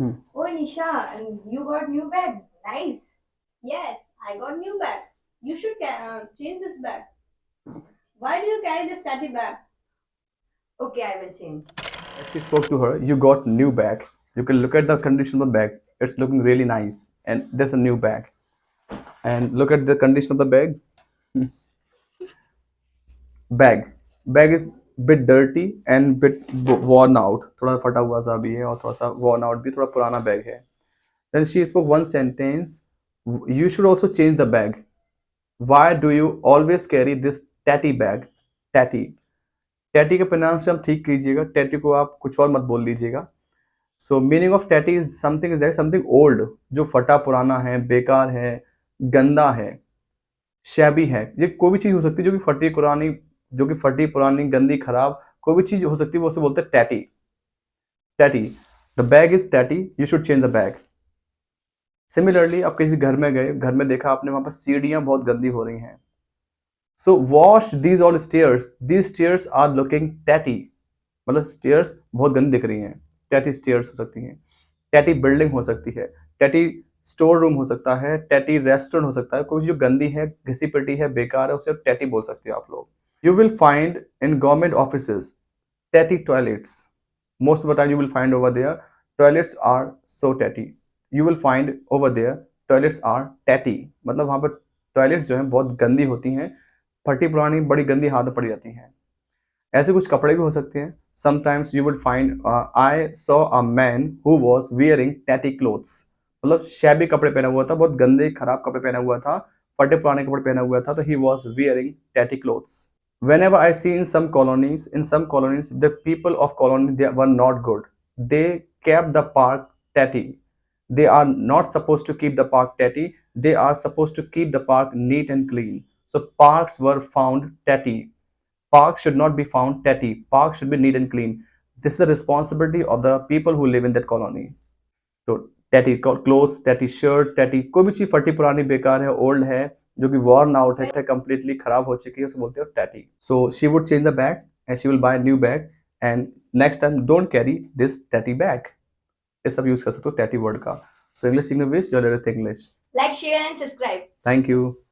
Oh, Nisha, and you got new bag. Nice. Yes, I got new bag. You should change this bag. Why do you carry this tatty bag? Okay, I will change. She spoke to her, you got new bag. You can look at the condition of the bag. It's looking really nice. And there's a new bag. And look at the condition of the bag. Bag. Bag is bit dirty and bit worn out. थोड़ा फटा हुआ सा भी है और थोड़ा सा worn out भी, थोड़ा पुराना bag है. Then she spoke one sentence. You should also change the bag. Why do you always carry this tatty bag? Tatty. Tatty का प्रोनाउंसिएशन आप ठीक कीजिएगा. टैटी को आप कुछ और मत बोल लीजिएगा. सो meaning of tatty is that something old, जो फटा पुराना है, बेकार है, गंदा है, शैबी है. ये कोई भी चीज हो सकती है जो कि फटी पुरानी गंदी खराब कोई भी चीज हो सकती है, वो उसे बोलते हैं tatty. Tatty. The bag is tatty, you should change the bag. Similarly आप किसी घर में गए, घर में देखा आपने, वहां पर सीढ़ियां बहुत गंदी हो रही हैं. So wash these all stairs. These stairs are looking tatty. मतलब स्टेयर्स बहुत गंदी दिख रही हैं. टैटी स्टेयर्स हो सकती हैं. टैटी बिल्डिंग हो सकती है. टैटी स्टोर रूम हो सकता है. टैटी रेस्टोरेंट हो सकता है. कोई जो गंदी है, घिसी पिटी है, बेकार है, उसे टैटी बोल सकते हो आप लोग. You will find in government office tatty toilets. Most of the time you will find over there toilets are so tatty. You will find over there toilets are tatty. मतलब वहां पर टॉयलेट्स जो हैं बहुत गंदी होती हैं, फटी पुरानी बड़ी गंदी हाथ पड़ जाती हैं. ऐसे कुछ कपड़े भी हो सकते हैं. Sometimes you would find I saw a man who was wearing tatty clothes. मतलब शैबी कपड़े पहना हुआ था, बहुत गंदे खराब कपड़े पहना हुआ था, फटे पुराने कपड़े पहना हुआ था, तो he was wearing tatty clothes. Whenever I see in some colonies, the people of colony they were not good. They kept the park tatty. They are not supposed to keep the park tatty. They are supposed to keep the park neat and clean. So parks were found tatty. Parks should not be found tatty. Parks should be neat and clean. This is the responsibility of the people who live in that colony. तो tatty clothes, tatty shirt, tatty कोई भी चीज फटी पुरानी बेकार है, old है, जो कि वॉर्न आउट है, कंप्लीटली खराब हो चुकी है, उसे बोलते हो tatty. So she would change the bag and she will buy new bag. And next time don't carry this tatty bag. ये सब यूज कर सकते हो टैटी वर्ड का. सो इंग्लिश इंग्लिश जो English. Like, share, and subscribe. Thank you.